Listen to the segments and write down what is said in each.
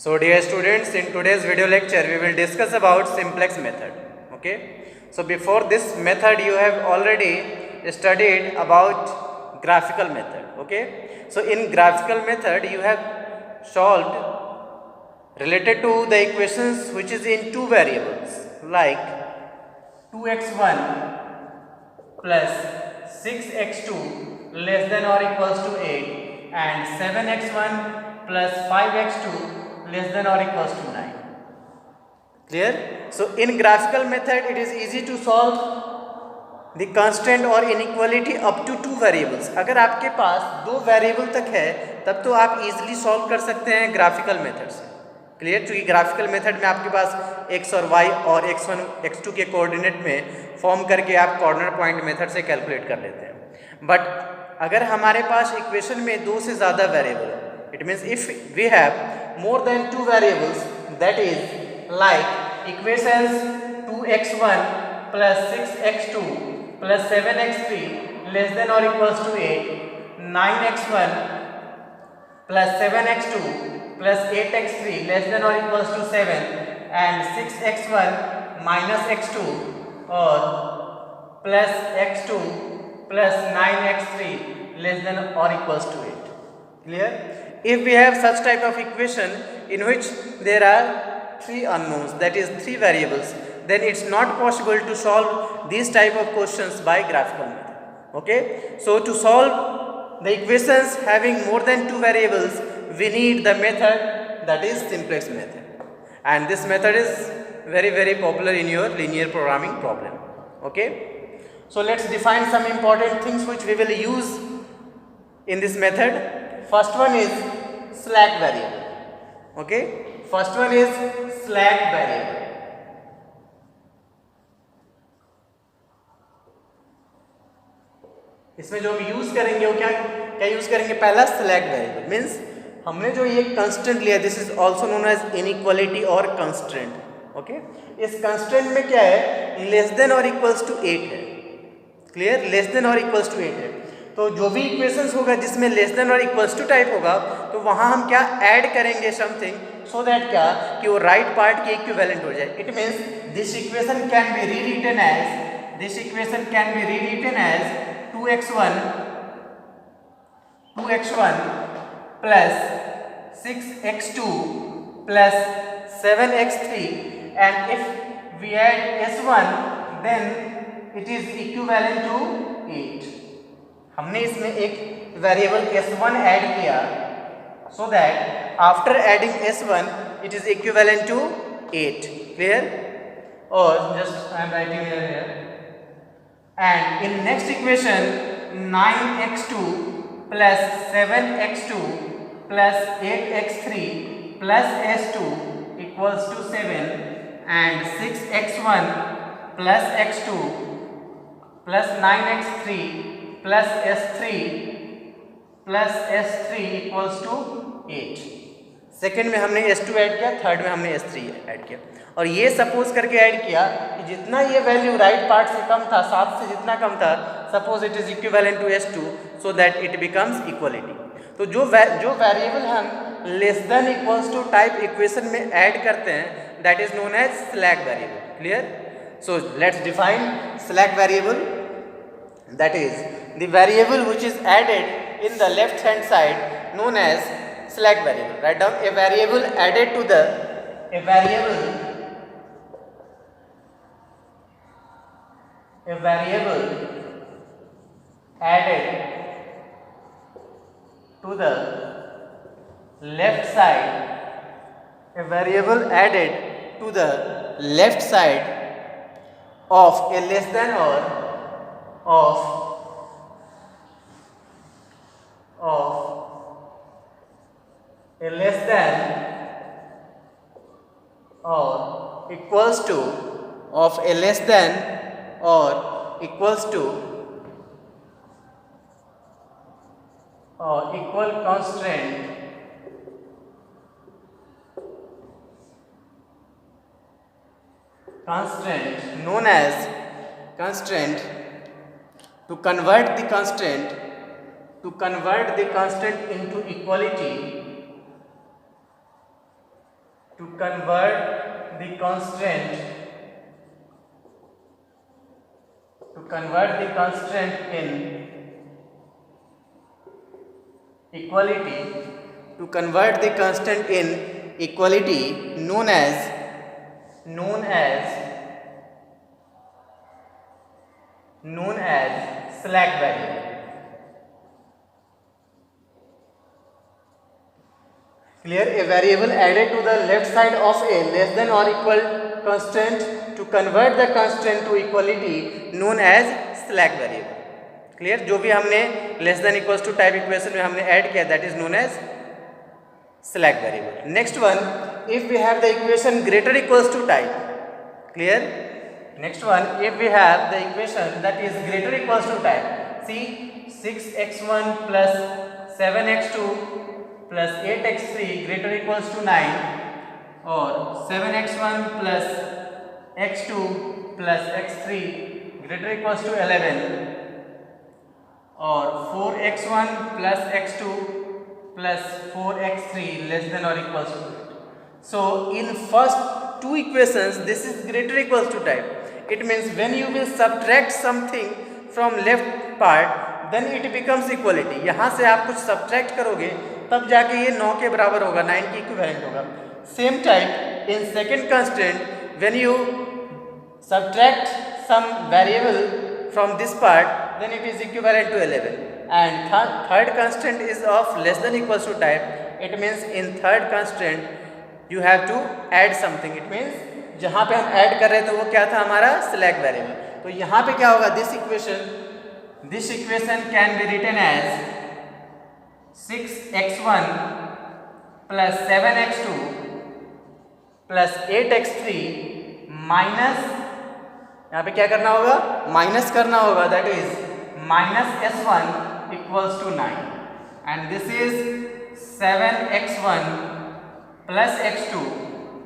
So dear students, in today's video lecture we will discuss about simplex method. Okay. So before this method you have already studied about graphical method. Okay. So in graphical method you have solved related to the equations which is in two variables like 2x1 plus 6x2 less than or equals to 8 and 7x1 plus 5x2 less than or equals to 9. Clear? So in graphical method it is easy to solve the constant or inequality up to two variables. अगर आपके पास दो variable तक है तब तो आप easily solve कर सकते हैं ग्राफिकल मेथड से. क्लियर? क्योंकि ग्राफिकल मेथड में आपके पास x और y और x1 x2 के कोऑर्डिनेट में फॉर्म करके आप कॉर्नर पॉइंट मेथड से कैलकुलेट कर लेते हैं. बट अगर हमारे पास इक्वेशन में दो से ज़्यादा वेरिएबल है, it means if we have more than two variables, that is like equations 2x1 plus 6x2 plus 7x3 less than or equals to 8, 9x1 plus 7x2 plus 8x3 less than or equals to 7 and 6x1 minus x2 or plus x2 plus 9x3 less than or equals to 8. Clear? If we have such type of equation in which there are three unknowns, that is three variables, then it's not possible to solve these type of questions by graphical method. Okay, so to solve the equations having more than two variables we need the method that is simplex method, and this method is very popular in your linear programming problem. Okay, so let's define some important things which we will use in this method. First one is slack variable. Okay, first one is slack variable. इसमें जो हम use करेंगे वो क्या use करेंगे? पहला slack variable means हमने जो ये कंस्टेंट लिया, this is also known as inequality और कंस्ट्रेंट. ओके, इस कंस्ट्रेंट में क्या है? लेस देन और इक्वल्स टू 8 है. क्लियर? लेस देन और इक्वल्स टू 8 है. तो जो भी इक्वेशंस होगा जिसमें लेस देन और इक्वल्स टू टाइप होगा तो वहां हम क्या ऐड करेंगे समथिंग सो दैट क्या कि वो राइट पार्ट के इक्विवेलेंट हो जाए. It means this equation can be rewritten as 2x1 plus 6x2 plus 7x3 and if we add s1 then it is equivalent to 8. हमने इसमें एक वेरिएबल s1 ऐड किया so that after adding s1 it is equivalent to 8. Clear? Or just I am writing here. And in next equation 9x2 plus 7x2 plus 8x3 plus s2 equals to 7 and 6x1 plus x2 plus 9x3 plus s3 equals to 8. Second में हमने s2 add किया, third में हमने s3 add किया और ये suppose करके add किया कि जितना ये वैल्यू राइट पार्ट से कम था, 7 से जितना कम था, suppose it is equivalent to s2 so that it becomes equality. तो जो वेरिएबल हम less than equals to type equation में ऐड करते हैं that is known as slack variable. Clear? So let's define slack variable. That is the variable which is added in the left hand side known as slack variable. Write down a variable added to the added to the left side, a variable added to the left side of a less than or of a less than or equals to of a less than or equals to or equal constraint known as constraint. To convert the constant into equality, to convert the constant in equality, to convert the constant in equality known as slack variable. Clear? A variable added to the left side of a less than or equal constant to convert the constant to equality known as slack variable. Clear? जो भी हमने less than equals to type equation में हमने add किया that is known as slack variable. Next one, if we have the equation greater equals to type. Clear? Next one, if we have the equation that is greater equals to type. See, 6x1 plus 7x2 plus 8x3 greater equals to 9, or 7x1 plus x2 plus x3 greater equals to 11, or 4x1 plus x2 plus 4x3 less than or equals to 8. So in first two equations this is greater equals to type. It means when you will subtract something from left part then it becomes equality. यहाँ से आप कुछ subtract करोगे तब जाके ये 9 के बराबर होगा, 9 की इक्विवेलेंट होगा. Same type in second constant when you subtract some variable from this part then it is equivalent to 11. And third constant is of less than equals to type. It means in third constant you have to add something. It means जहाँ पे हम add कर रहे थे वो क्या था हमारा स्लैक वेरिएबल. तो यहाँ पे क्या होगा, this equation can be written as 6x1 plus 7x2 plus 8x3 minus, यहाँ पे क्या करना होगा, माइनस करना होगा, that is minus s1 equals to 9, and this is 7x1 plus x2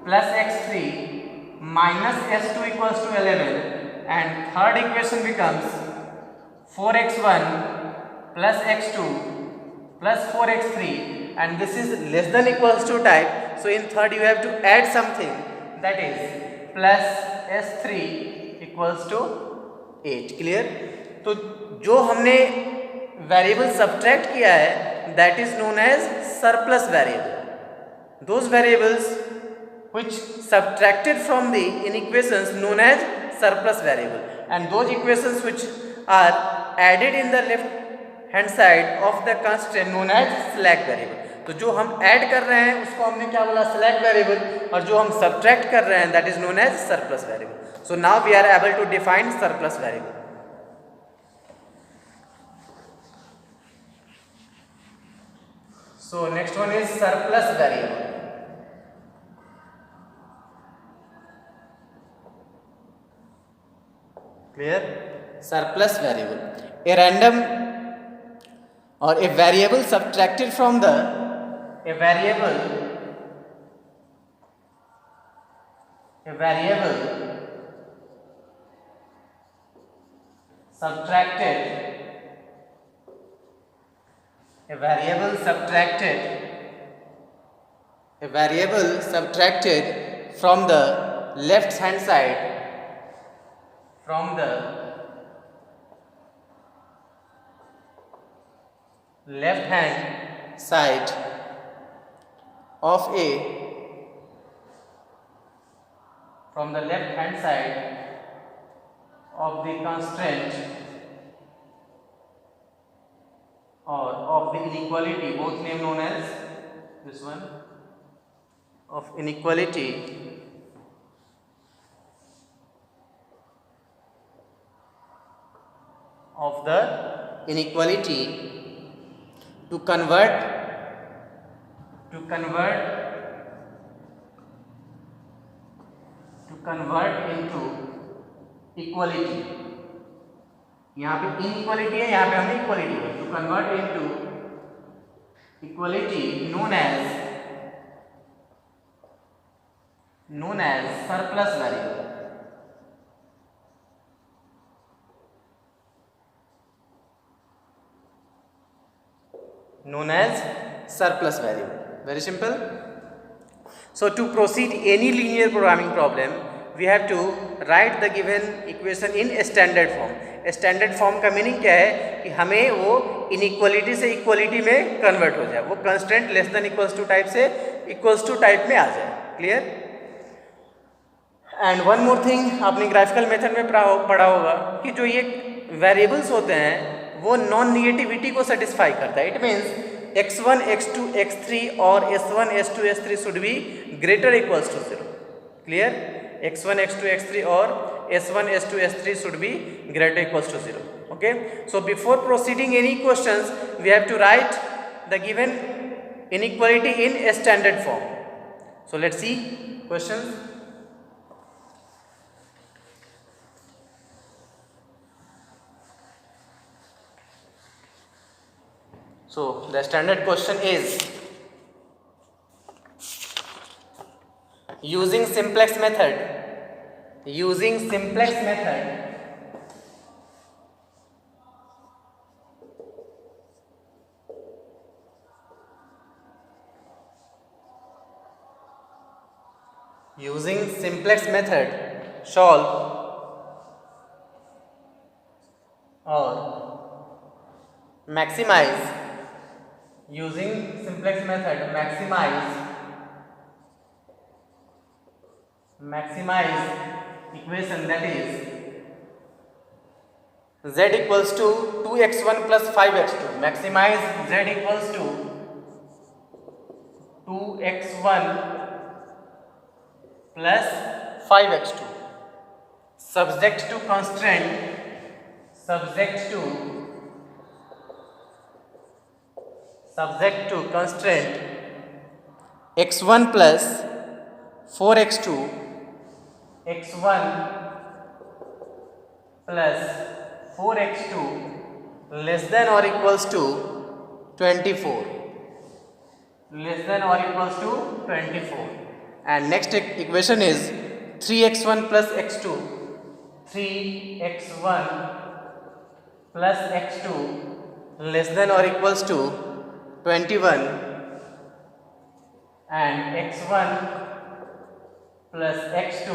plus x3 minus s2 equals to 11, and third equation becomes 4x1 plus x2 plus 4x3, and this is less than equals to type. So in third you have to add something, that is plus s3 equals to 8. Clear? तो जो हमने variable subtract किया है that is known as surplus variable. Those variables which subtracted from the inequations known as surplus variable, and those equations which are added in the left hand side of the constant known as slack variable. तो जो हम add कर रहे हैं उसको हमने क्या बोला, slack variable, और जो हम subtract कर रहे हैं that is known as surplus variable. So now we are able to define surplus variable. So next one is surplus variable. Clear? Surplus variable, a random or a variable subtracted from the subtracted from the left hand side of a of the constraint or of the inequality, both name known as this one, of inequality to convert into equality. यहाँ पे inequality है, यहाँ पे हमने equality है. To convert into equality known as surplus variable. Known as surplus variable. Very simple. So to proceed any linear programming problem, we have to write the given equation in standard form. Standard form का meaning क्या है कि हमें वो inequality से equality में convert हो जाए, वो constant less than equals to type से इक्वल्स टू टाइप में आ जाए. Clear. And one more thing, आपने ग्राफिकल मेथड में पढ़ा होगा कि जो ये वेरिएबल्स होते हैं वो नॉन निगेटिविटी को सेटिस्फाई करता है. It means x1, x2, x3 और s1, s2, s3 should be greater equals to 0. Clear. x1, x2, x3 और s1, s2, s3 should be greater equals to 0. Okay. So before proceeding any questions, we have to write the given inequality in a standard form. So let's see questions. So the standard question is, using simplex method, using simplex method solve or maximize, using simplex method maximize equation that is z equals to 2x1 plus 5x2. Maximize z equals to 2x1 plus 5x2 subject to constraint x1 plus 4x2, x1 plus 4x2 less than or equals to 24, less than or equals to 24. And next equation is 3x1 plus x2, 3x1 plus x2 less than or equals to 21, and x1 plus x2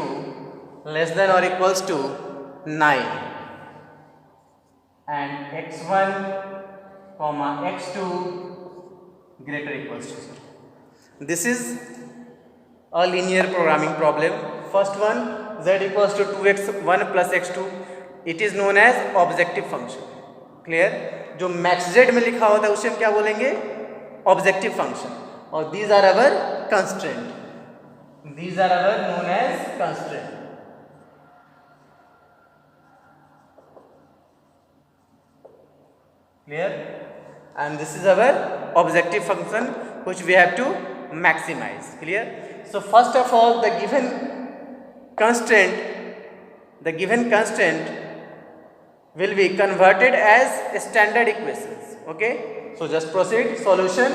less than or equals to 9, and x1 comma x2 greater equals to 0. This is a linear programming problem. First one, z equals to 2x1 plus x2, it is known as objective function. Clear. जो max Z में लिखा होता है उसे हम क्या बोलेंगे? Objective function. और these are our constraint. These are our known as constraint. Clear? And this is our objective function which we have to maximize. Clear? So first of all, the given constraint will be converted as standard equations. Okay? So just proceed. Solution.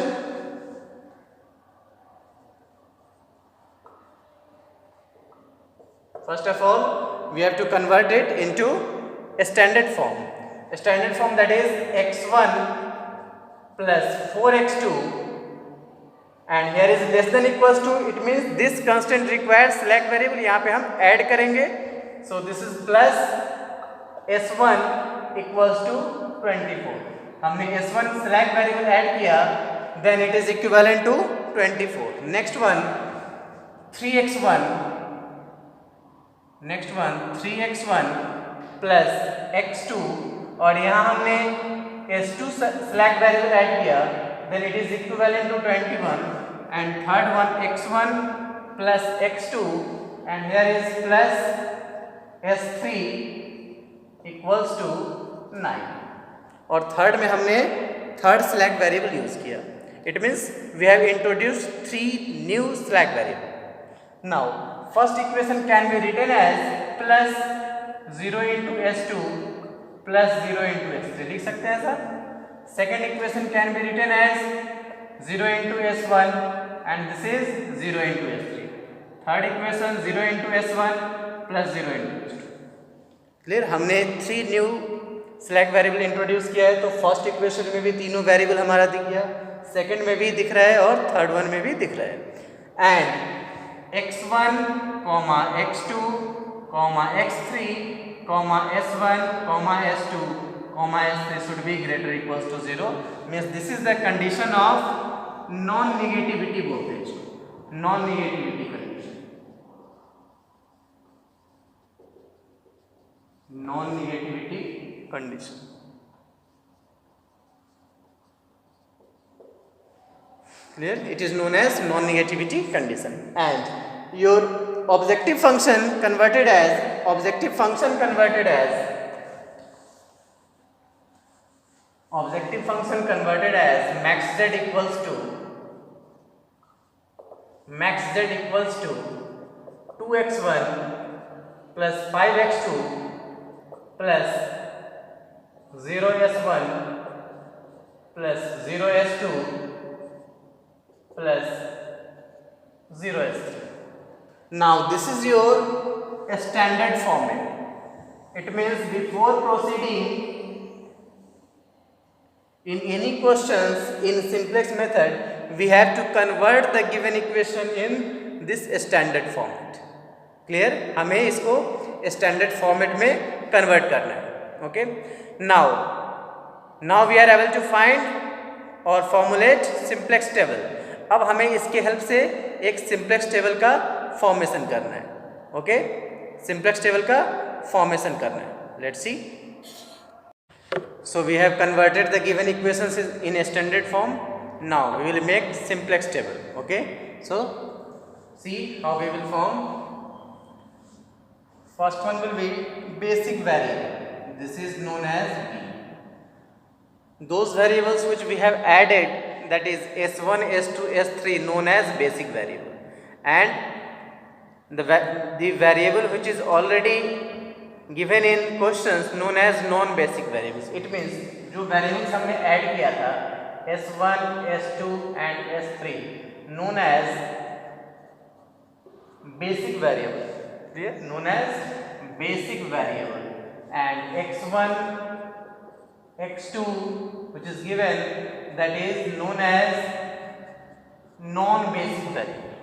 First of all, we have to convert it into a standard form. A standard form, that is x1 plus 4x2, and here is less than equals to, it means this constant requires slack variable. यहाँ पे हम add करेंगे. So this is plus s1 equals to 24. हमने s1 slack variable add किया, then it is equivalent to 24. Next one 3x1 plus x2, और यहाँ हमने s2 slack variable add किया, then it is equivalent to 21. And third one x1 plus x2, and here is plus s3 equals to 9. और third में हमने third slack variable use किया. It means we have introduced 3 new slack variable. Now first equation can be written as plus 0 into s2 plus 0 into s3. लिख सकते हैं sir. Second equation can be written as 0 into s1 and this is 0 into s3. Third equation 0 into s1 plus 0 into s2. Clear. हमने 3 new slack variable introduce किया है, तो first equation में भी तीनों वेरिएबल हमारा दिख गया, सेकंड में भी दिख रहा है और थर्ड वन में भी दिख रहा है. and x1 comma x2 comma x3 comma s1 comma s2 comma s3 should be greater or equals to 0 means this is the condition of non-negativity voltage, non-negativity condition, non-negativity condition. Clear? It is known as non-negativity condition. And your objective function converted as max z equals to 2x1 plus 5x2 plus 0s1 plus 0s2 plus 0s3. Now this is your standard format. It means before proceeding in any questions in simplex method, we have to convert the given equation in this standard format. Clear? हमें इसको standard format में convert करना है. Okay? Now we are able to find or formulate simplex table. अब हमें इसके help से एक सिंप्लेक्स टेबल का फॉर्मेशन करना है. ओके, सिंप्लेक्स टेबल का फॉर्मेशन करना है. Let's see. So we have converted the given equations in standard form. Now we will make simplex table. Okay, so see how we will form. First one will be basic variable. This is known as b. Those variables which we have added, that is s1, s2, s3, known as basic variable, and the variable which is already given in questions known as non basic variables. It means जो variables हमने add किया था s1, s2 and s3 known as basic variable. Clear? Known as basic variable. And x1, x2 which is given, that is known as non-basic variable.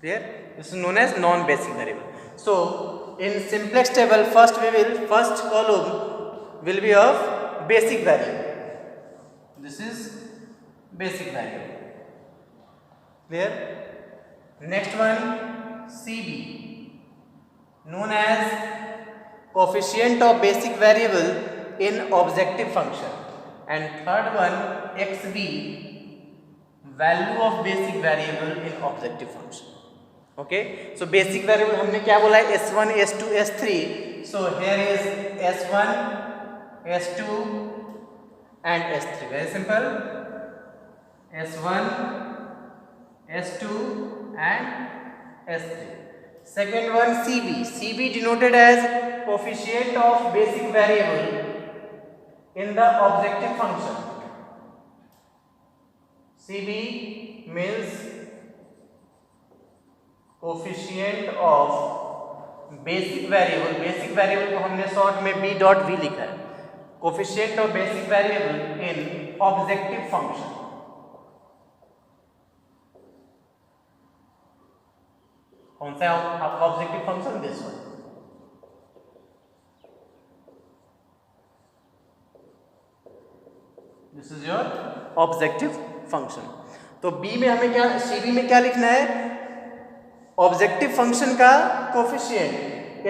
Clear? This is known as non-basic variable. So in simplex table, first column will be of basic variable. This is basic variable. Clear? Next one, CB, known as coefficient of basic variable in objective function. And third one, xb, value of basic variable in objective function. Okay, so basic variable हमने क्या बोला है, s1, s2, s3. So here is s1, s2 and s3. Very simple. s1, s2 and s3. Second one, cb denoted as coefficient of basic variable in the objective function. CB means coefficient of basic variable. Basic variable को हमने short में b dot v लिखा है. Coefficient of basic variable in objective function. कौन सा आपका objective function? This one. This is your objective function. तो B में हमें क्या, सीबी में क्या लिखना है? ऑब्जेक्टिव फंक्शन का कोफिशिएंट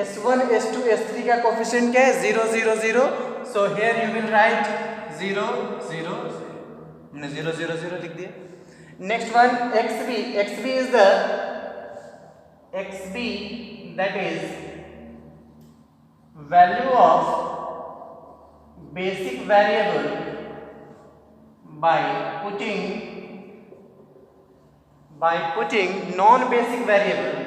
s1, s2, s3 का कोफिशिएंट क्या है? 0, 0, 0. So here you will write 0, 0, 0. हमने 0, 0, 0 लिख दिया. Next one, xb. xb that is value of basic variable by putting non-basic variable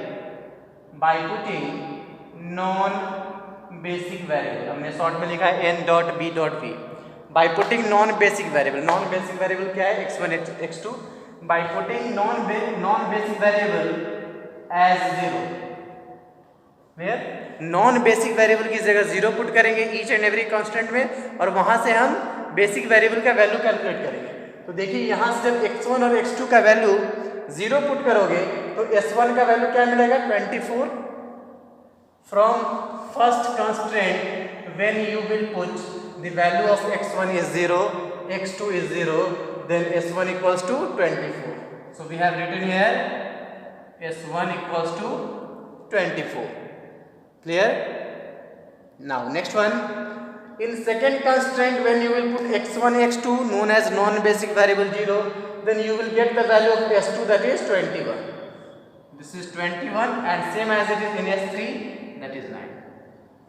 हमने शॉर्ट में लिखा है n dot b dot v. by putting non-basic variable क्या है? x1, x2. by putting non-basic variable as 0. where non-basic variable की जगह 0 put करेंगे each and every constant में, और वहां से हम बेसिक वेरिएबल का वैल्यू कैलकुलेट करेंगे. तो देखिए यहाँ से जब x1 और x2 का वैल्यू 0 पुट करोगे तो S1 का वैल्यू क्या मिलेगा 24 from first constraint when you will put the value of x1 is 0, x2 is 0, then S1 equals to 24. So we have written here S1 equals to 24. Clear? Now next one, in second constraint when you will put x1 x2 known as non-basic variable 0, then you will get the value of S2 that is 21. This is 21 and same as it is in S3 that is 9.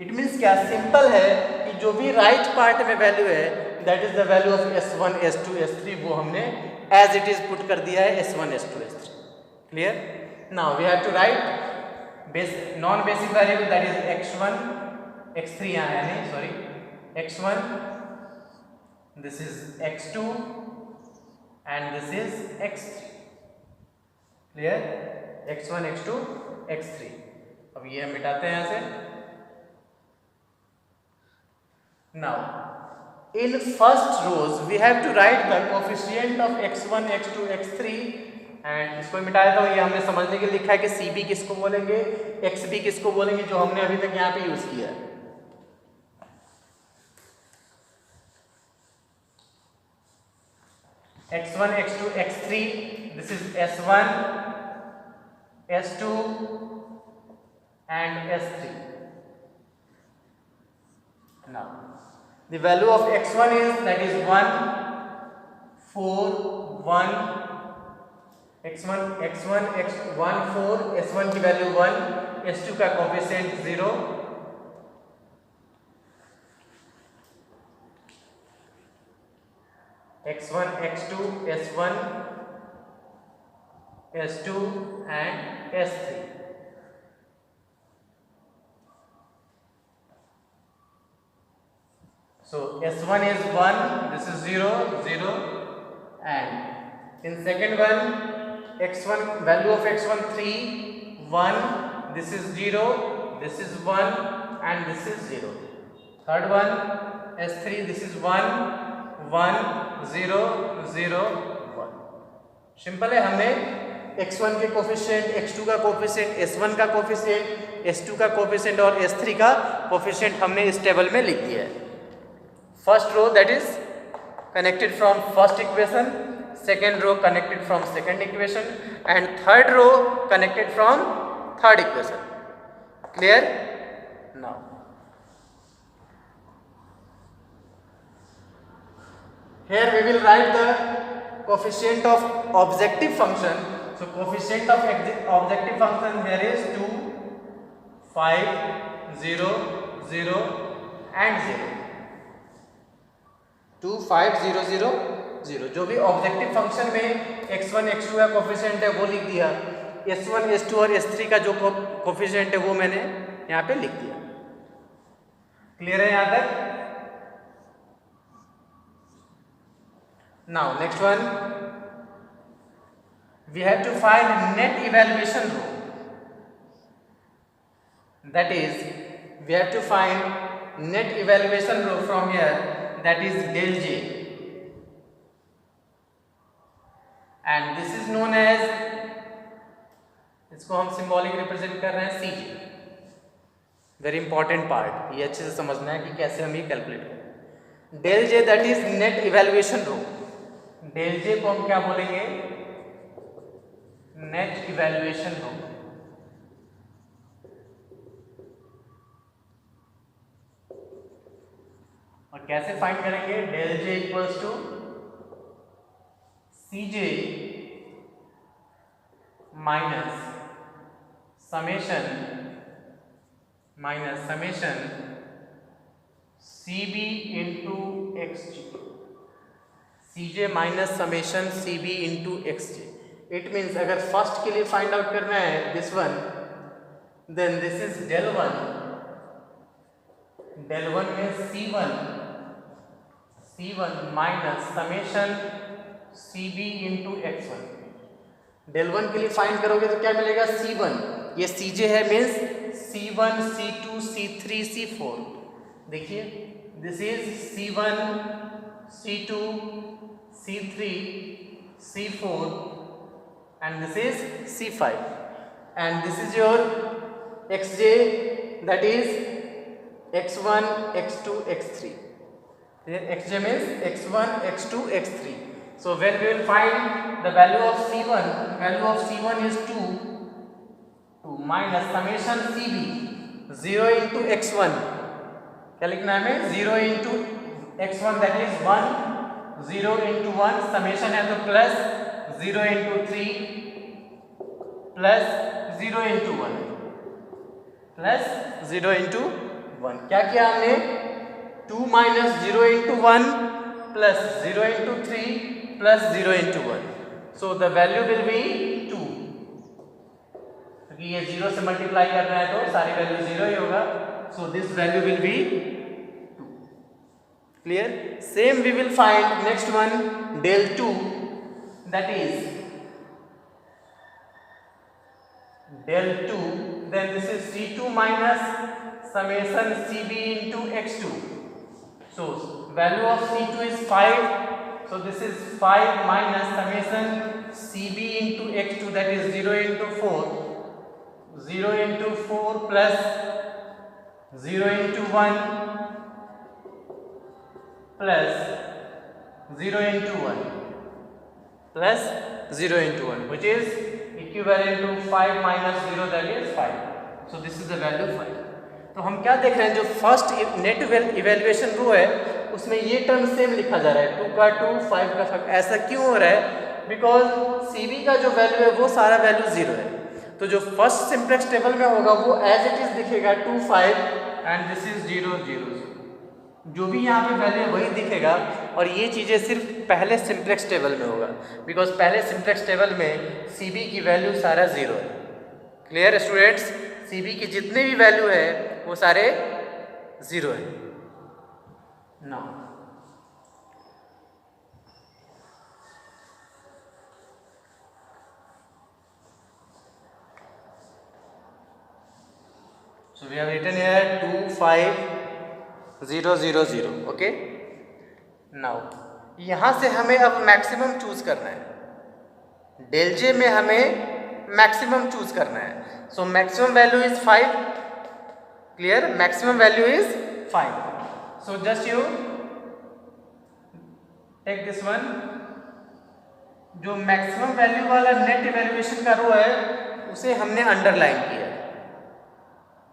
It means क्या simple है कि जो भी right part में value है that is the value of S1 S2 S3 वो हमने as it is put कर दिया है S1 S2 S3. Clear? Now we have to write non basic variable that is x1 x3 यहाँ है नहीं sorry x1, this is x2 and this is x3. Clear? x1 x2 x3. अब ये हम मिटाते हैं यहाँ से. Now in first rows we have to write the coefficient of x1 x2 x3 and इसको मिटा देता हूँ. ये हमने समझने के लिए लिखा है कि CB किसको बोलेंगे, XB किसको बोलेंगे, जो हमने अभी तक यहाँ पे यूज किया है. x1 x2 x3, this is S1 S2 and S3. Now the value of x1 is that is 1 4 1 x1 x1 x1 4, S1 की वैल्यू 1, S2 का coefficient 0, x1 x2 S1 S2 and S3. So S1 is 1, this is 0 0, and in second one x1 value of x1 3 1, this is 0, this is 1 and this is 0. Third one S3, this is 1 1 0 0 1. Simple है. हमने x1 के coefficient, x2 का coefficient, S1 का coefficient, S2 का coefficient और S3 का coefficient हमने इस टेबल में लिख दिया है. First row that is connected from first equation, second row connected from second equation and third row connected from third equation. Clear? Now here we will write the coefficient of objective function. So coefficient of objective function here is 2 5 0 0 and 0. 2 5 0 0 0. जो भी objective function में x1 x2 का coefficient है वो लिख दिया. S1 S2 और S3 का जो कोफिशिएंट है वो मैंने यहाँ पे लिख दिया. क्लियर है यहाँ तक? Now next one, we have to find net evaluation row. That is we have to find net evaluation row from here, that is del J, and this is known as, इसको हम symbolic represent कर रहे हैं CJ. Very important part, ये अच्छे से समझना है कि कैसे हम ये कैलकुलेट करें. del J that is net evaluation row. del J को हम क्या बोलेंगे? Net evaluation row. और कैसे फाइंड करेंगे? del J equals to CJ minus summation CB into XJ. CJ minus summation CB into XJ. It means अगर first के लिए फाइंड आउट करना है this one, then this is del 1. del 1 में C1 minus summation CB into x1. del 1 के लिए find करोगे तो क्या मिलेगा? C1. ये CJ है means C1 C2 C3 C4. देखिए this is C1 C2 C3 C4 and this is C5, and this is your xj, that is x1, x2, x3. Here xj means x1, x2, x3. So when we will find the value of C1, value of C1 is 2 minus summation CB 0 into x1. क्या लिखना है हमें? 0 into x1, that is 1, 0 into 1, summation है तो plus 0 into 3 plus 0 into 1 plus 0 into 1. क्या किया हमने? 2 minus 0 into 1 plus 0 into 3 plus 0 into 1. So the value will be 2. क्योंकि ये 0 से मल्टीप्लाई करना है तो सारी वैल्यू 0 ही होगा. So this value will be 2. Clear? Same we will find next one, del 2, that is del 2, then this is C2 minus summation CB into x2. So value of C2 is 5, so this is 5 minus summation CB into x2, that is 0 into 4, 0 into 4 plus 0 into 1 plus 0 into 1 plus 0 into 1, which is equivalent to 5 minus 0, that is 5. So this is the value 5. तो हम क्या देख रहे हैं, जो first net evaluation रो है उसमें ये टर्म सेम लिखा जा रहा है, 2 का 2, 5 का 5. ऐसा क्यों हो रहा है? बिकॉज CB का जो वैल्यू है वो सारा वैल्यू 0 है, तो जो फर्स्ट सिंप्लेक्स टेबल में होगा वो एज इट इज दिखेगा 2, 5 एंड दिस इज 0, 0. जो भी यहाँ पे वैल्यू है वही दिखेगा, और ये चीज़ें सिर्फ पहले सिंप्लेक्स टेबल में होगा, बिकॉज पहले सिंप्लेक्स टेबल में CB की वैल्यू सारा 0 है. Clear students? CB की जितने भी वैल्यू है वो सारे 0 है. Now so we have written here 2, 5, 0, 0, 0. Okay. Now यहाँ से हमें अब मैक्सिमम चूज करना है. डेल जे में हमें मैक्सिमम चूज करना है. So maximum value is 5. Clear? Maximum value is 5. So just you take this one. जो मैक्सिमम वैल्यू वाला नेट इवैल्यूएशन का रो है उसे हमने अंडरलाइन किया.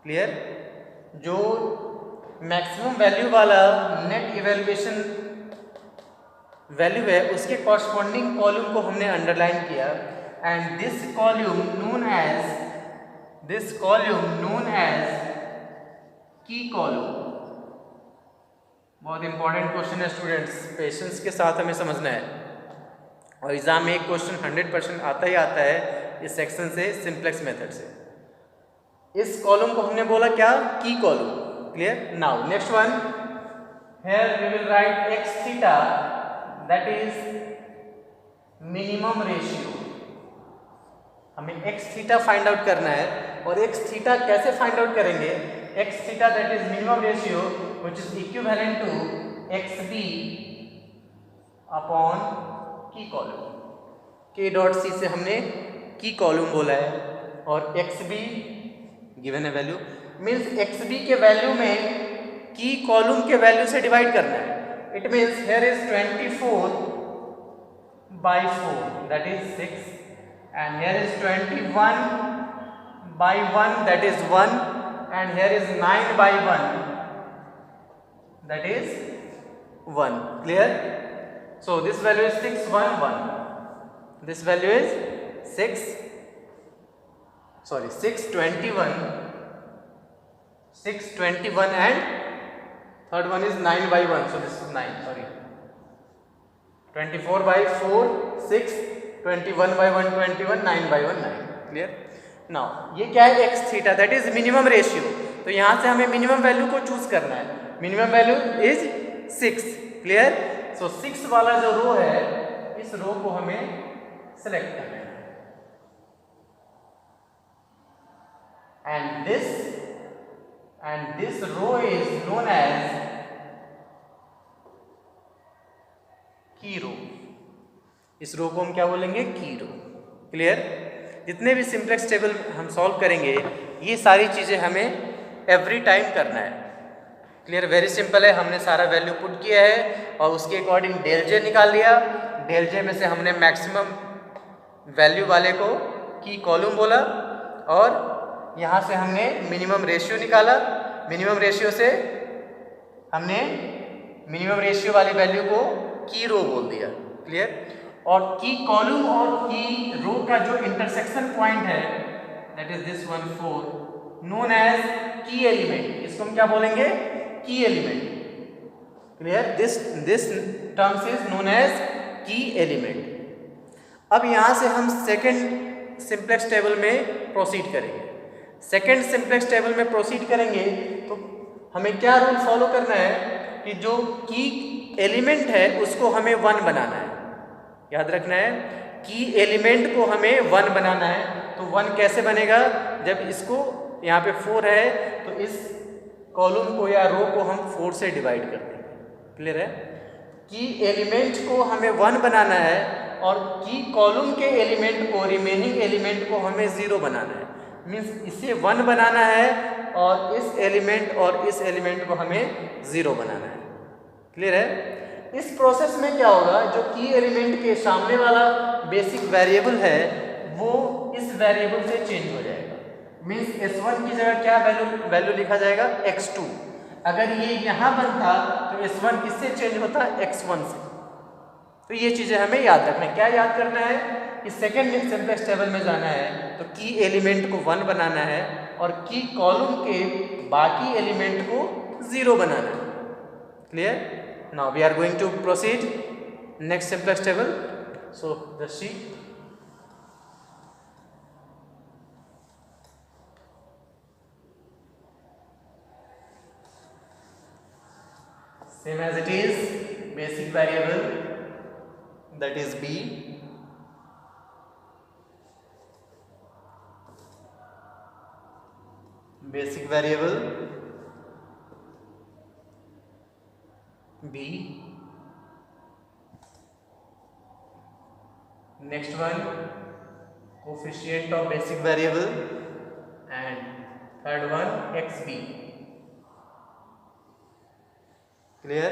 क्लियर? जो मैक्सिमम वैल्यू वाला नेट इवैल्यूएशन वैल्यू है उसके कॉरस्पॉन्डिंग कॉलम को हमने अंडरलाइन किया, and this column known as key column. बहुत इंपॉर्टेंट क्वेश्चन है स्टूडेंट्स, पेशेंस के साथ हमें समझना है, और एग्जाम में एक क्वेश्चन 100% आता ही आता है इस सेक्शन से, सिंप्लेक्स मेथड से. इस कॉलम को हमने बोला क्या? Key column. Clear? Now next one, here we will write x theta, that is minimum ratio. हमें एक्स थीटा फाइंड आउट करना है, और एक्स थीटा कैसे फाइंड आउट करेंगे? X theta that is minimum ratio which is equivalent to x b upon key column. K dot C से हमने key column बोला है, और एक्स बी गिवन है वैल्यू, मीन्स एक्स बी के value में की कॉलम के वैल्यू से डिवाइड करना है. It means here is 24 by 4, that is 6, and here is 21 by 1, that is 1, and here is 9 by 1, that is 1. Clear? So this value is 6, 1, 1. This value is 621, and third one is 9 by 1, so this is 9, sorry. 24 by 4, 6, 21 by 1, 21, 9 by 1, 9. Clear? Now ये क्या है? X theta, that is minimum ratio. तो यहाँ से हमें minimum value को choose करना है. Minimum value is 6. क्लियर? सो 6 वाला जो रो है, इस रो को हमें सेलेक्ट करना है, and this row is known as की रो. इस रो को हम क्या बोलेंगे? की रो. क्लियर? जितने भी सिंपलेक्स टेबल हम सॉल्व करेंगे ये सारी चीज़ें हमें एवरी टाइम करना है। क्लियर? वेरी सिंपल है, हमने सारा वैल्यू पुट किया है और उसके अकॉर्डिंग डेल जे निकाल लिया। डेल जे में से हमने मैक्सिमम वैल्यू वाले को की कॉलम बोला और यहाँ से हमने मिनिमम रेशियो निकाला। मिनिमम रेशियो से हमने मिनिमम रेशियो वाली वैल्यू को की रो बोल दिया। क्लियर? और की कॉलम और की रो का जो इंटरसेक्शन पॉइंट है that is this one 4 known as key element. इसको हम क्या बोलेंगे? Key element. Clear? This terms is known as key element. अब यहाँ से हम सेकंड सिंपलेक्स टेबल में प्रोसीड करेंगे। सेकंड सिंपलेक्स टेबल में प्रोसीड करेंगे तो हमें क्या रूल फॉलो करना है कि जो की एलिमेंट है उसको हमें 1 बनाना है। याद रखना है की एलिमेंट को हमें 1 बनाना है। तो 1 कैसे बनेगा? जब इसको यहाँ पे 4 है तो इस कॉलम को या रो को हम 4 से डिवाइड कर देंगे। क्लियर है? की एलिमेंट को हमें 1 बनाना है और की कॉलम के एलिमेंट को, रिमेनिंग एलिमेंट को हमें 0 बनाना है। मीन्स इसे 1 बनाना है और इस एलिमेंट और इस एलिमेंट को हमें 0 बनाना है। क्लियर है? इस प्रोसेस में क्या होगा, जो की एलिमेंट के सामने वाला बेसिक वेरिएबल है वो इस वेरिएबल से चेंज हो जाएगा। मीन्स s1 की जगह क्या वैल्यू लिखा जाएगा? x2। अगर ये यहाँ बनता तो s1 किससे चेंज होता? x1 से। तो ये चीज़ें हमें याद रखना है। क्या याद करना है कि सेकेंड सिंपलेक्स टेबल में जाना है तो की एलिमेंट को 1 बनाना है और की कॉलम के बाकी एलिमेंट को 0 बनाना है। Clear? Now we are going to proceed next simplex table. So just see same as it is, basic variable that is b, basic variable b, next one coefficient of basic variable, and third one xb. Clear?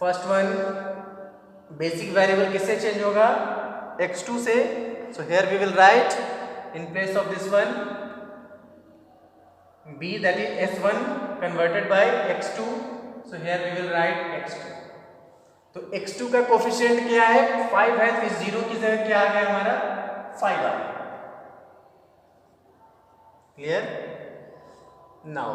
First one basic variable किससे change होगा? x2 से। So here we will write in place of this one b that is s1 converted by x2. so here we will write x2. तो x2 का coefficient क्या है? 5 है। तो इस 0 की जगह क्या आ गया हमारा? 5 आ गया। क्लियर? नाउ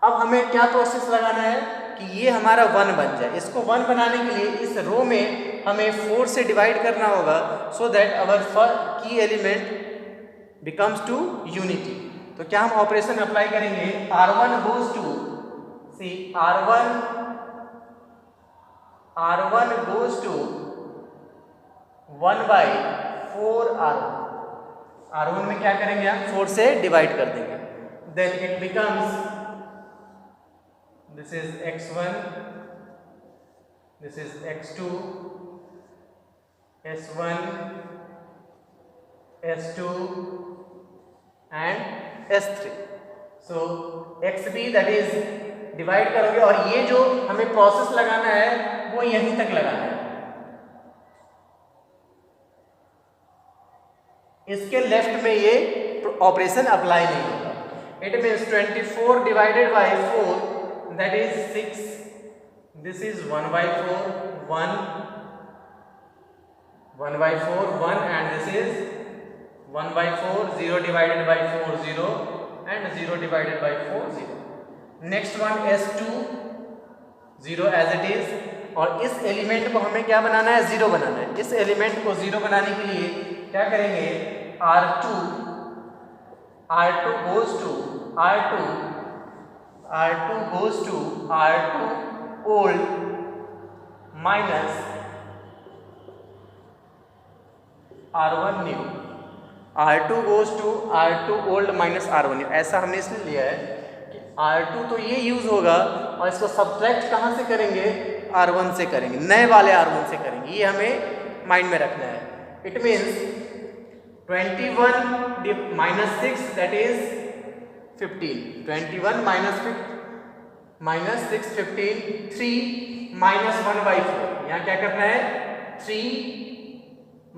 अब हमें क्या प्रोसेस लगाना है कि ये हमारा 1 बन जाए। इसको 1 बनाने के लिए इस रो में हमें 4 से डिवाइड करना होगा सो दैट अवर की एलिमेंट बिकम्स टू यूनिटी। तो क्या हम ऑपरेशन अप्लाई करेंगे? r1 goes to see r1 goes to 1 by 4 r1 में क्या करेंगे? हम 4 से डिवाइड कर देंगे। Then it becomes this is x1, this is x2, s1, s2 and s3. So xb that is divide करोगे और ये जो हमें प्रोसेस लगाना है वो यहीं तक लगाना है। इसके लेफ्ट में ये ऑपरेशन अप्लाई नहीं होगा। It means 24 divided by 4 that is 6. This is 1 by 4 1, 1 by 4 1 and this is 1 by 4 0 divided by 4 0 and 0 divided by 4 0. Next one s2 0 as it is. और इस एलिमेंट को हमें क्या बनाना है? 0 बनाना है। इस एलिमेंट को 0 बनाने के लिए क्या करेंगे? r2 goes to r2 old minus r1 new. R2 goes to R2 old minus R1 new, ऐसा हमने इसलिए लिया है कि R2 तो ये यूज होगा और इसको सब्ट्रैक्ट कहाँ से करेंगे, R1 से करेंगे, नए वाले R1 से करेंगे, ये हमें माइंड में रखना है. It means 21 minus 6 that is 15. 21 minus 6 15. 3 minus 1 by 4. यहाँ क्या करना है, 3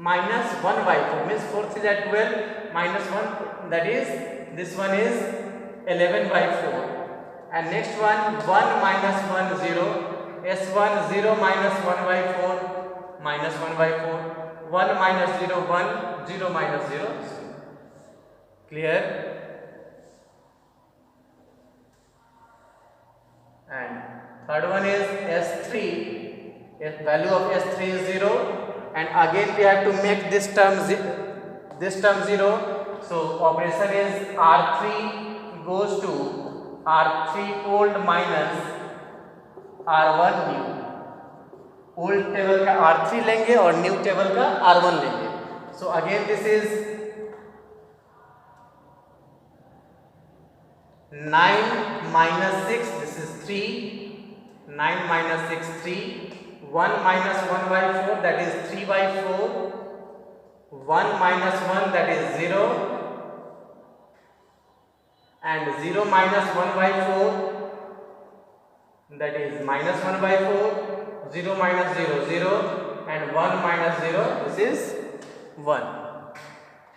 minus 1 by 4 means 4 is at 12 minus 1, that is this one is 11 by 4. And next one 1 minus 1 0. S1 0 minus 1 by 4 minus 1 by 4. 1 minus 0 1, 0 minus 0. Clear? And third one is S3. Value of S3 is 0, and again we have to make this term 0. So operation is R3 goes to R3 old minus R1 new. Old table का R3 लेंगे और new table का R1 लेंगे. So again this is 9 minus 6, this is 3. 9 minus 6 3. 1 minus 1 by 4, that is 3 by 4. 1 minus 1, that is 0. And 0 minus 1 by 4, that is minus 1 by 4. 0 minus 0 0, and 1 minus 0, this is 1.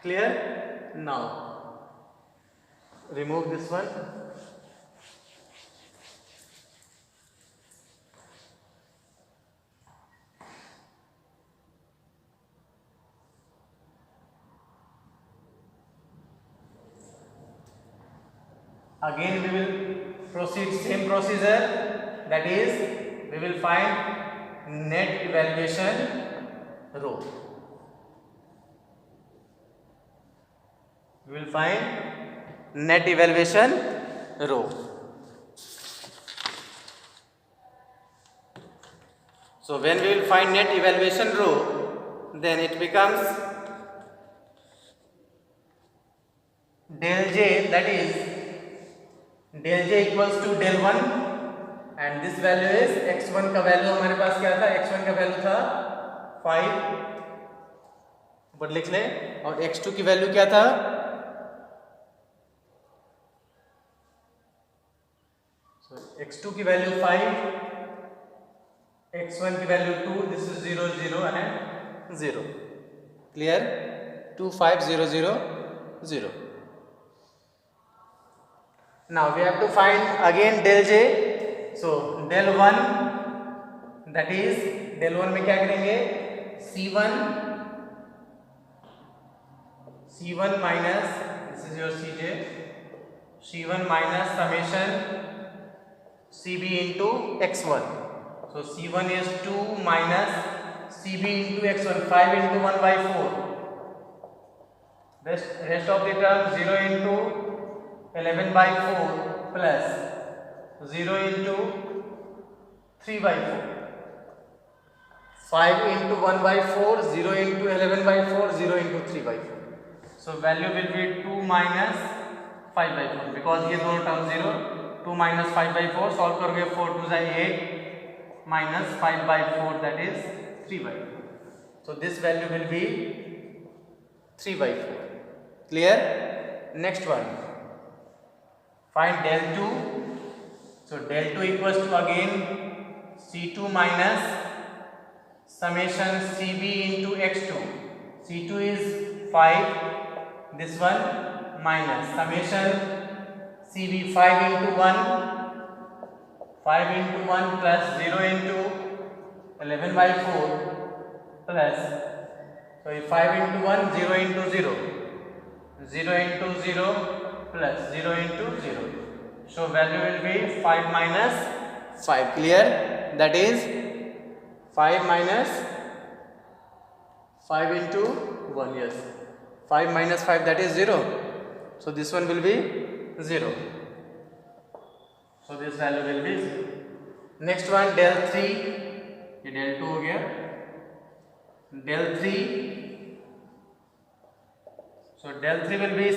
Clear? Now remove this one. Again we will proceed same procedure, that is we will find net evaluation row. We will find net evaluation row. So when we will find net evaluation row, then it becomes del j, that is del j equals to del 1. And this value is x1 का value हमारे पास क्या था, x1 का value था 5, ऊपर लिख लें, और x2 की वैल्यू क्या था, x2 की वैल्यू 5, x1 की value 2, this is 0 0 and 0. Clear? 2 5 0 0 0. Now we have to find again del j. So del 1, that is del 1 में क्या करेंगे, C1 minus, this is your Cj, C1 minus summation Cb into x1. So C1 is 2 minus Cb into x1, 5 into 1 by 4. Rest of the term 0 into 11 by 4 plus 0 into 3 by 4. 5 into 1 by 4, 0 into 11 by 4, 0 into 3 by 4. So value will be 2 minus 5 by 4, because ये दोनों term 0. 2 minus 5 by 4, solve करोगे 4 2 is 8 minus 5 by 4, that is 3 by 4. So this value will be 3 by 4. Clear? Next one, find del 2. So del 2 equals to again C2 minus summation CB into x2. C2 is 5, this one minus summation CB 5 into 1, 5 into 1 plus 0 into 11 by 4 plus, so 5 into 1, 0 into 0, 0 into 0 plus 0 into 0. So value will be 5 minus 5. Clear? That is 5 minus 5 into 1. Yes, 5 minus 5, that is 0. So this one will be 0. So this value will be 0. Next one del 3. ये del 2 हो गया. Del 3. So del 3 will be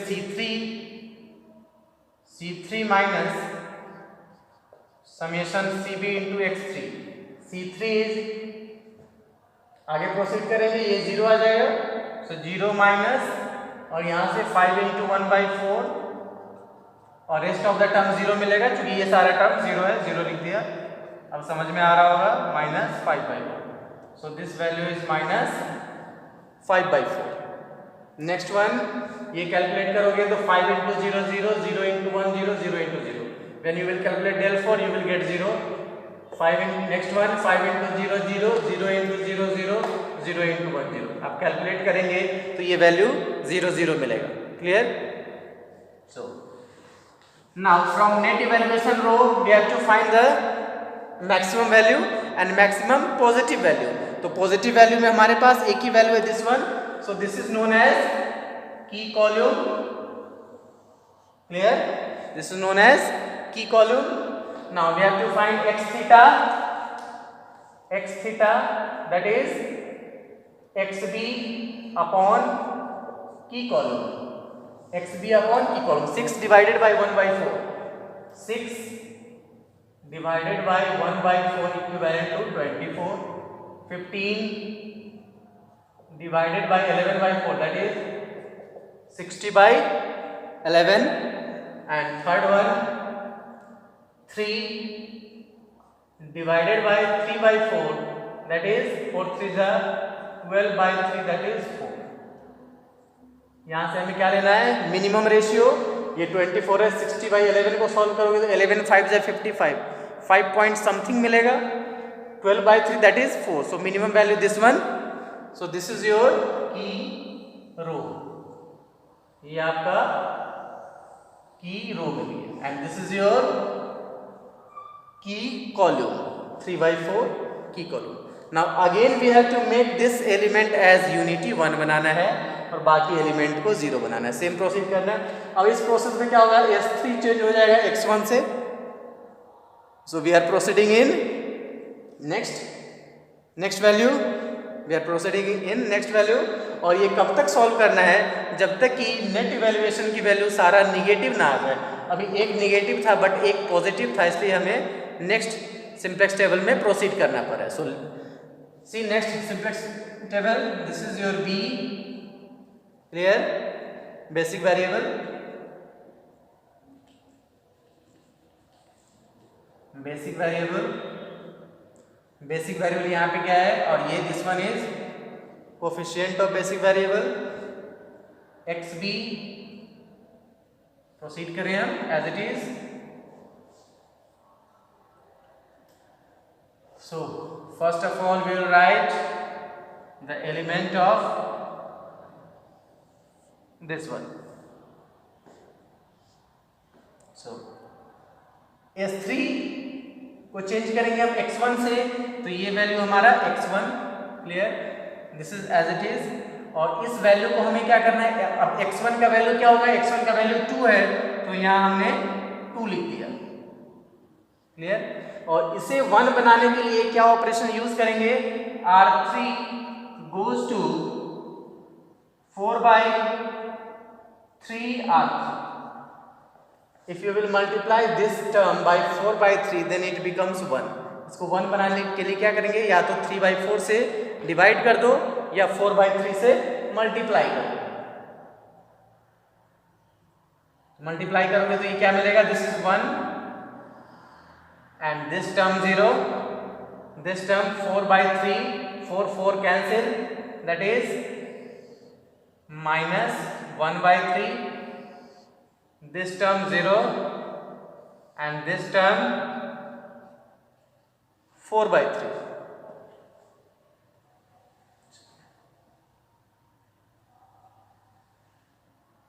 C3 minus summation CB into x3. C3 is, आगे proceed करेंगे, ये 0 आ जाएगा, सो 0 minus और यहाँ से 5 इंटू 1/4 और रेस्ट ऑफ द टर्म 0 मिलेगा, क्योंकि ये सारा टर्म 0 है, 0 लिख दिया। अब समझ में आ रहा होगा, -5/4, so this value is -5/4। Next one, ये कैलकुलेट करोगे तो 5 into 0 0, 0 into 1 0, 0 into 0, when you will calculate del 4 you will get 0। 5 in next one, 5 into 0 0, 0 into 0 0, 0 into 1 0। आप कैलकुलेट करेंगे तो ये वैल्यू 0 0 मिलेगा। Clear? So now from net evaluation row we have to find the maximum value and maximum positive value. तो positive value में हमारे पास एक ही वैल्यू है, this one, so this is known as key column. Clear? This is known as key column. Now we have to find x theta, that is xb upon key column, xb upon key column। 6 divided by 1/4, 6 divided by 1/4 equivalent to 24, 15 divided by 11/4, that is 60/11, and third one 3 divided by 3/4, that is 4 3 12/3, that is 4। यहाँ से हमें क्या लेना है, minimum ratio. ये 24 है, 60/11 को solve करोगे तो 11 5 जा 55, 5 पॉइंट समथिंग मिलेगा। 12/3 that is 4, so minimum value this one, so this is your की रो, ये आपका की रो मिली है, and this is your key column, 3/4 key column. Now again we have to make this element as unity 1 बनाना है और बाकी एलिमेंट को 0 बनाना है। सेम प्रोसीड करना है। अब इस प्रोसेस में क्या होगा, S3 चेंज हो जाएगा x1 से, so we are proceeding in next value, we are proceeding in next value. और ये कब तक सॉल्व करना है, जब तक कि नेट इवैल्यूएशन की वैल्यू सारा निगेटिव ना आ जाए। अभी एक निगेटिव था बट एक पॉजिटिव था, इसलिए हमें नेक्स्ट सिंप्लेक्स टेबल में प्रोसीड करना पड़ा। So see next simplex table, this is your B. Clear? Basic variable, basic variable यहाँ पे क्या है, और ये this one is coefficient of basic variable XB। Proceed करें हम as it is. So first of all we will write the element of this one। So S3 को change करेंगे हम x1 से, तो ये वैल्यू हमारा x1। Clear? This is as it is. और इस वैल्यू को हमें क्या करना है, अब x1 का वैल्यू क्या होगा, x1 का वैल्यू 2 है, तो यहाँ हमने 2 लिख दिया। क्लियर? और इसे 1 बनाने के लिए क्या ऑपरेशन यूज करेंगे, R3 goes to 4/3 R3। If you will multiply this term by 4/3 then it becomes 1। इसको 1 बनाने के लिए क्या करेंगे, या तो 3/4 से डिवाइड कर दो या 4/3 से मल्टीप्लाई कर दो। मल्टीप्लाई करोगे तो ये क्या मिलेगा, this is 1 and this term 0, this term 4/3, 4 cancel, that is -1/3, this term 0 and this term 4/3।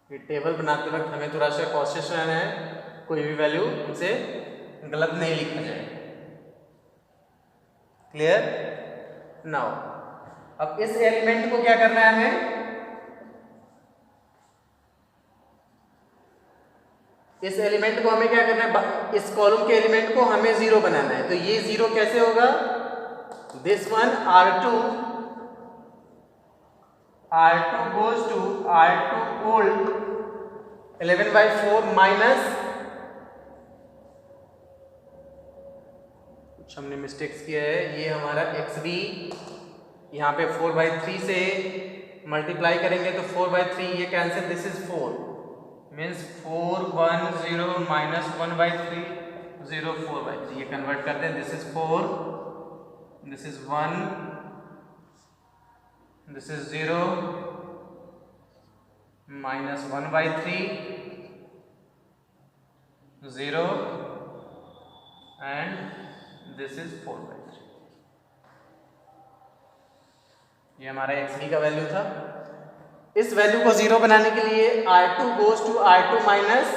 ये टेबल बनाते वक्त हमें थोड़ा सा कॉशियस रहना है, कोई भी वैल्यू उनसे गलत नहीं लिखा जाए। क्लियर? नाउ अब इस एलिमेंट को क्या करना है हमें, इस एलिमेंट को हमें क्या करना है, इस कॉलम के एलिमेंट को हमें 0 बनाना है। तो ये 0 कैसे होगा, this one R2 R2 goes to R2 old 11/4 minus, कुछ हमने मिस्टेक्स किया है, ये हमारा XB यहाँ पे 4/3 से मल्टीप्लाई करेंगे तो 4/3 ये cancel, this is 4 means 4 1 0 minus 1/3 0 4/3, ये कन्वर्ट करते हैं, this is 4, this is 1, this is 0 minus 1/3 0 and this is 4/3। ये हमारा XB का वैल्यू था। इस वैल्यू को 0 बनाने के लिए R2 goes to R2 minus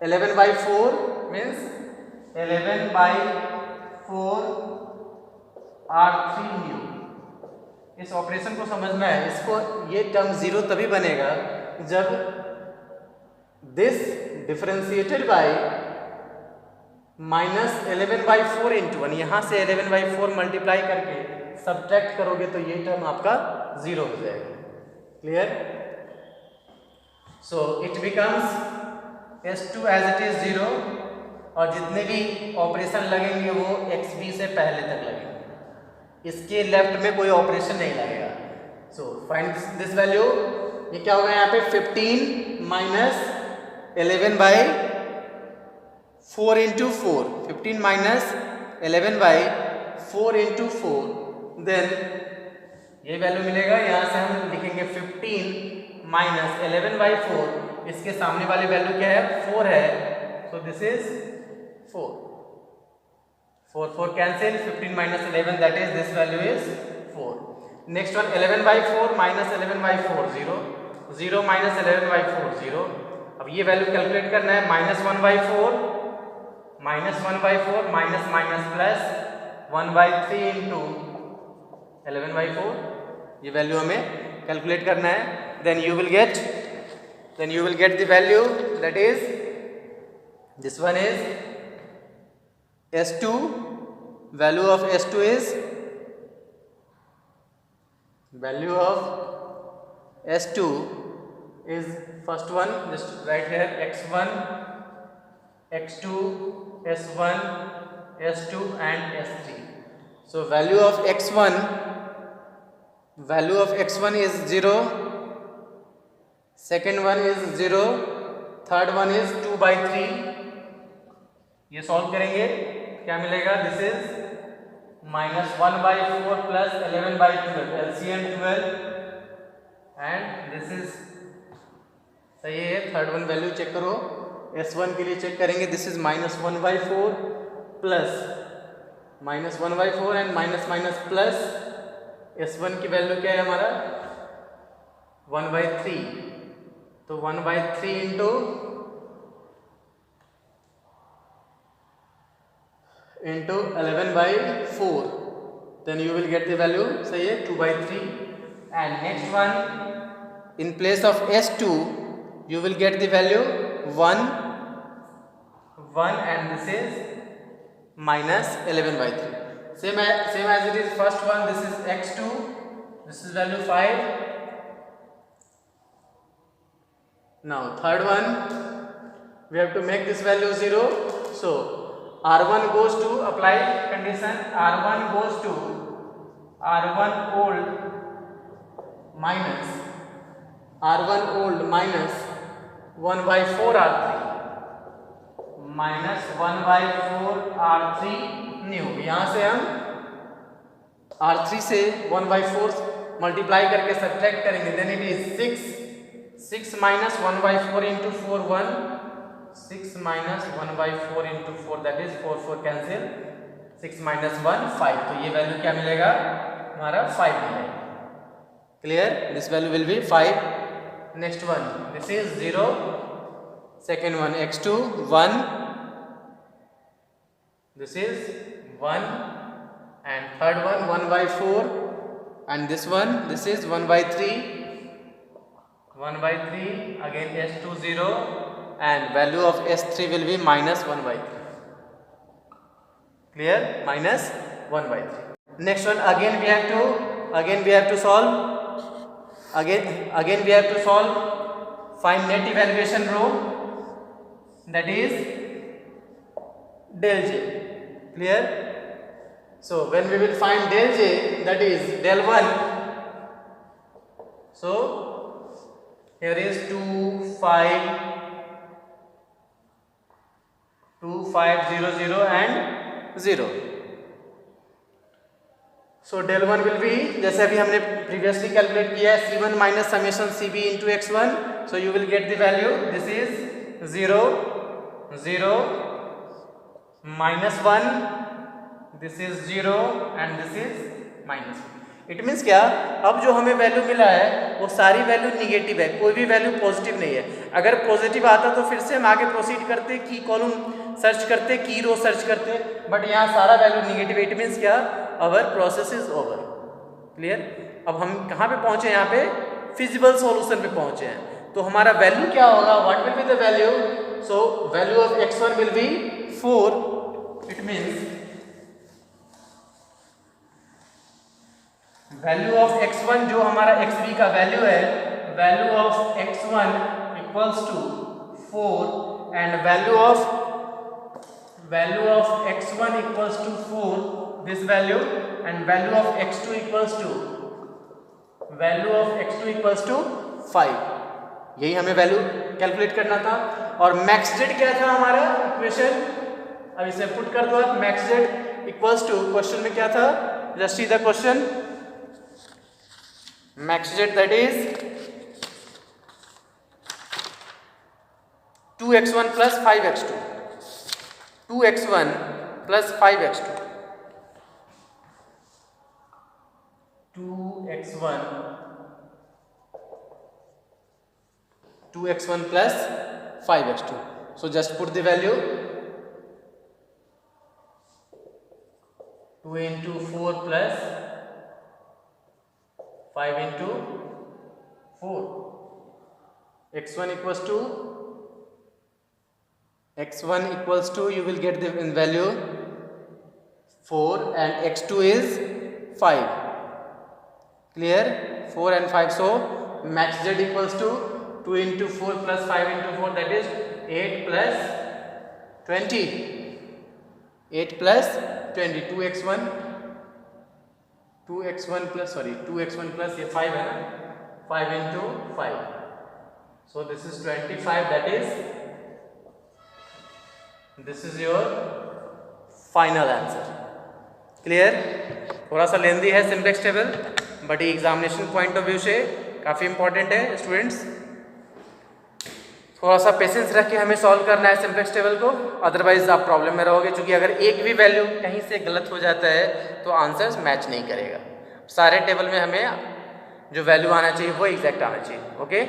11/4 means 11/4 R3 new. इस ऑपरेशन को समझना है, इसको ये टर्म 0 तभी बनेगा जब this differentiated bye minus 11/4 into 1, यहाँ से 11/4 मल्टीप्लाई करके सब्ट्रैक्ट करोगे तो ये टर्म आपका 0 हो जाएगा। Clear? So it becomes S2 as it is 0 और जितने भी ऑपरेशन लगेंगे वो XB से पहले तक लगेंगे, इसके लेफ्ट में कोई ऑपरेशन नहीं लगेगा। सो फाइंड दिस वैल्यू, ये क्या होगा यहाँ पे 15 minus 11/4 into 4, 15 minus 11/4 into 4, then ये वैल्यू मिलेगा। यहाँ से हम लिखेंगे 15 माइनस 11/4, इसके सामने वाली वैल्यू क्या है 4 है, सो this is 4, 4 cancel, 15 minus 11 that is this value is 4। Next one 11/4 minus 11/4 0, 0 minus 11/4 0। अब ये वैल्यू कैलकुलेट करना है, -1/4 माइनस माइनस प्लस 1/3 इंटू 11/4, ये वैल्यू हमें कैलकुलेट करना है। Then you will get the value that is this one is S2, value of S2 is first one, just write here x1, x2, s1, s2 and s3. So value of x1 is 0, second one is 0, third one is 2/3। ये solve करेंगे, क्या मिलेगा, this is -1/4 plus 11/12, LCM 12 and this is सही है। Third one value check करो, S1 के लिए check करेंगे, this is -1/4 plus -1/4 and minus minus plus S1 की वैल्यू क्या है हमारा 1/3, तो 1/3 into 11/4, then you will get the value, सही है 2/3। and next one in place of S2 you will get the value 1 and this is -11/3, same as it is first one, this is x2, this is value 5। now third one we have to make this value 0, so R1 goes to, apply condition, R1 goes to R1 old minus 1/4 R3 minus 1/4 R3 new। यहाँ से हम R3 से 1/4 multiply करके subtract करेंगे, then it is 6 minus 1/4 into 4 1, 6 minus 1/4 into 4 that is 4 cancel, 6 minus 1 5, तो ये value क्या मिलेगा हमारा 5 मिलेगा। Clear? This value will be 5। Next one this is 0, second one x2 1, this is 1 and third one 1/4 and this is 1/3 again S2 0 and value of S3 will be -1/3। clear? -1/3। next one again we have to solve again we have to solve, find net evaluation row, that is del j. Clear? So when we will find del j, that is del 1, so here is 2 5 0 0 and 0. So del 1 will be, जैसे अभी हमने previously calculate किया है, c1 minus summation cb into x1. So you will get the value. This is 0 0 minus 1. This is 0 and this is minus 1. It means क्या, अब जो हमें value मिला है वो सारी वैल्यू निगेटिव है, कोई भी वैल्यू पॉजिटिव नहीं है. अगर पॉजिटिव आता तो फिर से हम आगे प्रोसीड करते, की कॉलम सर्च करते, की रो सर्च करते, बट यहाँ सारा वैल्यू निगेटिव. इट मीन्स क्या, अवर प्रोसेस इज ओवर. क्लियर? अब हम कहाँ पे पहुँचे, यहाँ पे फिजिबल सॉल्यूशन पे पहुँचे हैं. तो हमारा वैल्यू क्या होगा, what will be the value? So value of x1 will be 4. It means value of x1 जो हमारा xb का वैल्यू है, value of x1 equals to 4 and value of x1 equals to 4, this value, and value of x2 equals to 5. यही हमें value calculate करना था. और max Z क्या था हमारा इक्वेशन, अब इसे पुट कर दो आप. Max z equals to, question में क्या था, just see the question. Max z, that is 2x1 plus 5x2. 2x1 plus 5x2. 2x1 plus 5x2. So just put the value. 2 into 4 plus 5 into 4. x1 equals to, you will get the value 4 and x2 is 5. Clear? 4 and 5. So max z equals to 2 into 4 plus 5 into 4, that is 8 plus 20. 8 plus 20. 2x1 plus ये 5 है ना, 5 into 5. So this is 25, that is your final answer. Clear? थोड़ा सा लेंदी है simplex table, but ये examination point of view से काफ़ी important है स्टूडेंट्स. थोड़ा सा पेशेंस रख के हमें सॉल्व करना है सिंप्लेक्स टेबल को, अदरवाइज आप प्रॉब्लम में रहोगे. क्योंकि अगर एक भी वैल्यू कहीं से गलत हो जाता है तो आंसर्स मैच नहीं करेगा. सारे टेबल में हमें जो वैल्यू आना चाहिए वो एग्जैक्ट आना चाहिए. ओके.